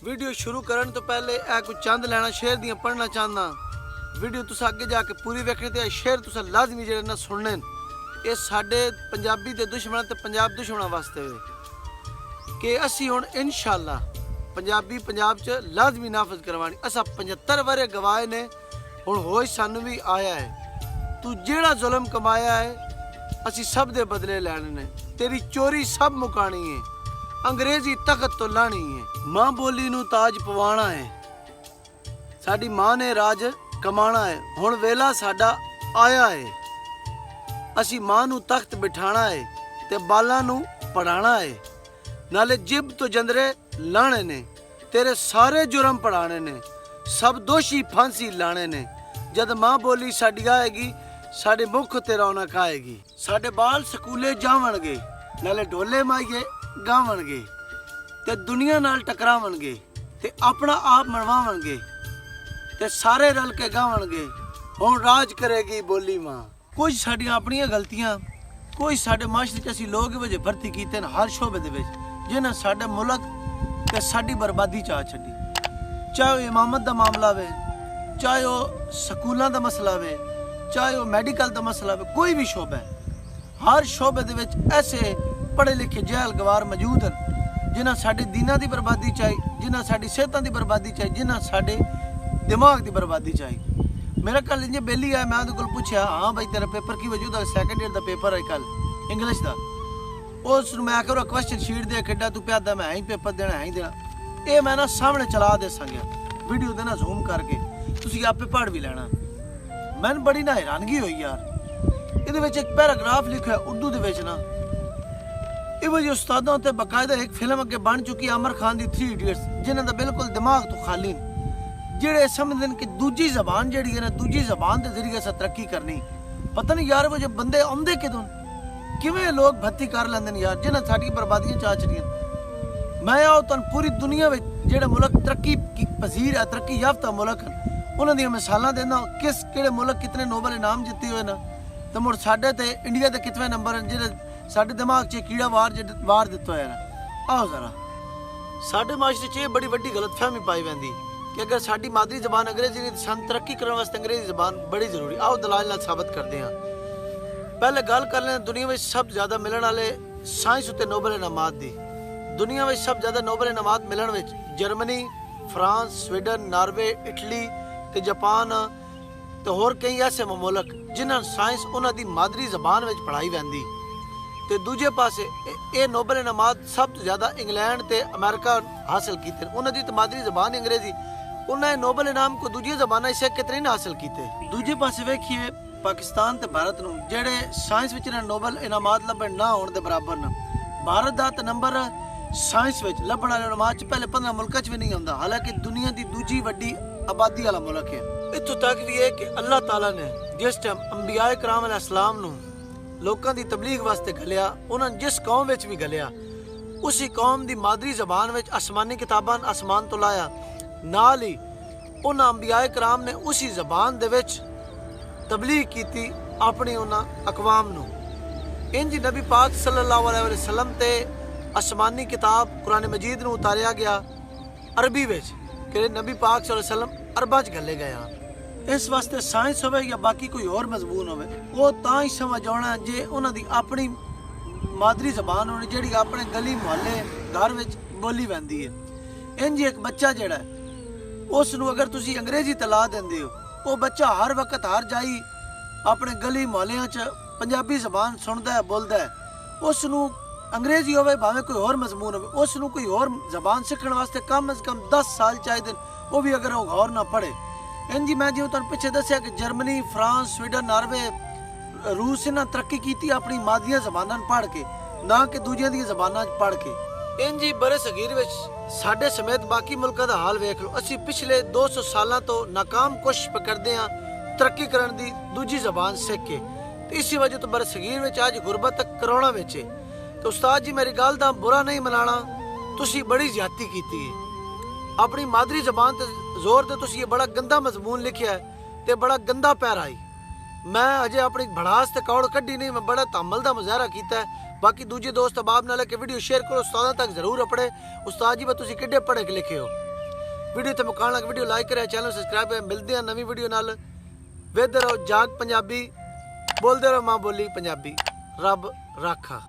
Video शुरू करन तो पहले कुछ चंद लैना शेर दियां पढ़ना चाहना। वीडियो तुस अगे जाके पूरी वेखनी ते शेर तुस लाजमी जेहड़े ना सुनने ये साडे पंजाबी दे दुश्मन ते पंजाब दुश्मन वास्ते वे कि असी हुण इंशाअल्लाह पंजाबी पंजाब च लाजमी नाफज करवानी। असा 75 वरे गवाए ने, हुण होश सानू भी आया है। तू जेड़ा जुल्म कमाया है असी सब दे बदले लैने ने। तेरी चोरी सब मुकानी है, अंग्रेजी तख्त तो लानी है। मां बोली नू ताज पवाना है, साडी मां ने राज कमाना है। हुण वेला साडा आया है, असी मां नू तख्त बिठाना है ते बालां नू पढ़ाना है। नाले जिब तो जंदरे लाने ने, तेरे सारे जुर्म पढ़ाने ने, सब दोषी फांसी लाने ने। जद मां बोली साडी आएगी साडे मुख ते रौनक आएगी। साडे बाल स्कूले जावणगे, नाले ढोले माईए गावणगे ते दुनिया नाल टकरावणगे ते अपना आप मनवावणगे ते सारे रल के गावणगे। हुण राज करेगी बोली मां। कुछ साडियां अपनियां गलतियां, कुछ साडे माशरे च असीं लोग वजे भर्ती कीते न हर शोबे दे विच जिन्हां साडे मुल्क ते साडी बर्बादी चा छड्डी। चाहे वो इमामत दा मामला वे, चाहे वो स्कूलां दा मसला वे, चाहे वो मैडिकल दा मसला वे, कोई भी शोबा है, हर शोबे दे विच ऐसे पढ़े लिखे जहल गवार मौजूद हैं जिन्हां साडे दीनां दी बर्बादी चाही, जिन्हां साडी सेहतां दी बर्बादी चाही, जिन्हां साडे दिमाग दी बर्बादी चाही। मेरा कल इंज बेली आया, मैं उहदे कोल पुछया हाँ भाई तेरा पेपर की वजह दा सैकेंड ईयर दा पेपर है कल इंग्लिश दा। उस मैं आखिर क्वेश्चन शीट दे खेडा तू प्यादा मैं ही पेपर देना है ही देना। ये मैं ना सामने चला दे सकिया वीडियो देना जूम करके, तुसीं आपे पढ़ भी लेना। मैनूं बड़ी ना हैरानगी हुई यार, इहदे विच एक पैराग्राफ लिखा है उर्दू दे विच ना, ये वही उस्तादों ते बाकायदा एक फिल्म अगे बन चुकी आमिर खान दी 3 इडियट्स, जिन्हां दा बिल्कुल दिमाग तो खाली न, जेड़े समझदे कि दूजी जबान जेहड़ी है ना, दूजी जबान के जरिए अस तरक्की करनी। पता नहीं यार वो जो बंदे आउंदे किदों, किवें लोग भर्ती कर लैंदे यार, जिन्हां साडी बर्बादियां चा छड़ियां। मैं आओ तुहानूं पूरी दुनिया में जेड़ा मुल्क तरक्की पजीर है, तरक्की याफ्ता मुल्क हैं, उन्हां दियां मिसालां देना किस किहड़े मुल्क कितने नोबल इनाम जित्ते हुए ना, ते मुड़ साडे ते इंडिया दे कितने नंबर हैं जेहड़े साडे दिमाग च कीड़ा वार दित्ता होया ना। आओ जरा साडे माशरे च बड़ी वड्डी गलतफहमी पाई वैंदी कि अगर साडी मादरी जबान अंग्रेजी नहीं, सन तरक्की करने वास्ते अंग्रेजी जबान बड़ी जरूरी। आओ दलाल नाल साबित करते हैं। पहले गल कर लें दुनिया में सब ज़्यादा मिलने वाले साइंस उत्ते नोबल इनामात दी। दुनिया में सब ज़्यादा नोबल इनामात मिलने विच Germany, France, Sweden, Norway, Italy ते जापान ते होर कई ऐसे मुल्क जिन्हां साइंस उन्हां दी मादरी जबान विच पढ़ाई वैंदी। ते दूजे पासे ये नोबल इनामात सब तो ज़्यादा इंग्लैंड ते अमेरिका हासिल कीते, उन्हां दी मादरी जबान अंग्रेजी। उन्हें नोबल इनाम को दूजी जबाना सिख के नहीं हासिल किए। दूजे पासे वेखिए पाकिस्तान ते भारत नूं जेड़े साइंस विच नोबल इनामात लभण ना होण दे बराबर न। भारत दा ते नंबर साइंस विच लभण वाले इनामात च पहले 15 मुल्कां च भी नहीं आउंदा, हालांकि दुनिया दी दूजी वड्डी आबादी वाला मुल्क है। इत्थों तक भी है कि अल्लाह ताला ने जिस टाइम अंबियाए कराम अलैहिस्सलाम नूं लोकां दी तबलीग वास्ते घलिया, उन्हां जिस कौम विच भी घलिया उसी कौम दी मादरी जबान विच आसमानी किताबां आसमान तो लाया, नाल ही उन्हां अंबियाए कराम ने उसी जबान दे विच तबलीग कीती अपनी उन्हां अकवाम नूं। इंज नबी पाक सल्लल्लाहु अलैहि वसल्लम ते आसमानी किताब कुरान मजीद नूं उतारिया गया अरबी विच कि नबी पाक सल्लल्लाहु अलैहि वसल्लम अरबा च घले गया। इस वास्ते साइंस होवे या बाकी कोई और मजमून होवे, वो तां ही समझ आना जे उन्हां दी अपनी मादरी जबान होनी जेहड़ी अपने गली मुहल्ले घर विच बोली वैंदी है। इंज एक बच्चा जेड़ा उस नूं अगर तुसी अंग्रेजी तला देंदे हो, वो बच्चा हर वक्त हर जाई अपने गली मुहल्लियां च पंजाबी जबान सुनदा है बोलदा है। उस नूं अंग्रेजी होवे भावें कोई और मजमून होवे, उस नूं कोई और जबान सीखण वास्ते कम से कम 10 साल चाहिए, वो भी अगर वो गौर ना पढ़े। इंजी मैं जिवें तुहानूं पिछे दस्सिया कि जर्मनी, फ्रांस, स्वीडन, नॉर्वे, रूस इन्हां तरक्की की अपनी मादियां जबानां पढ़ के, ना कि दूजियां दी जबानां पढ़ के। इंजी बरे सगीर विच साडे समेत बाकी मुल्कां दा हाल वेख लो। असीं पिछले 200 सालां तो नाकाम कोशिश करदे हां तरक्की करन दी दूजी जबान सीख के, ते इसी वजह तो बरे सगीर विच अज गुरबत तक करोना विच है। तो उस्ताद जी मेरी गल दा बुरा नहीं मनाना, तुसीं बड़ी ज्यादती कीती है अपनी मादरी जबान ते जोर दे। तुसीं ये बड़ा गंदा मजमून लिखिया है ते बड़ा गंदा पैरा आई। मैं अजे अपनी भड़ास ते कौड़ कड्डी नहीं, मैं बड़ा तमल दा मुजाहरा कीता है। बाकी दूजे दोस्त अहबाब नाल के वीडियो शेयर करो, उस्तादां तक जरूर अपने उस्ताद जी तुसीं किड्डे पढ़े लिखे हो। ਵੀਡੀਓ ਤੇ ਮੁਕਾਉਣ ਲੱਗ ਵੀਡੀਓ ਲਾਈਕ ਕਰਿਆ, ਚੈਨਲ ਸਬਸਕ੍ਰਾਈਬ ਕਰਿਆ। ਮਿਲਦੇ ਆ ਨਵੀਂ ਵੀਡੀਓ ਨਾਲ। ਵੇਖਦੇ ਰਹੋ ਜਾਗ ਪੰਜਾਬੀ, ਬੋਲਦੇ ਰਹੋ ਮਾਂ ਬੋਲੀ ਪੰਜਾਬੀ। ਰੱਬ ਰਾਖਾ।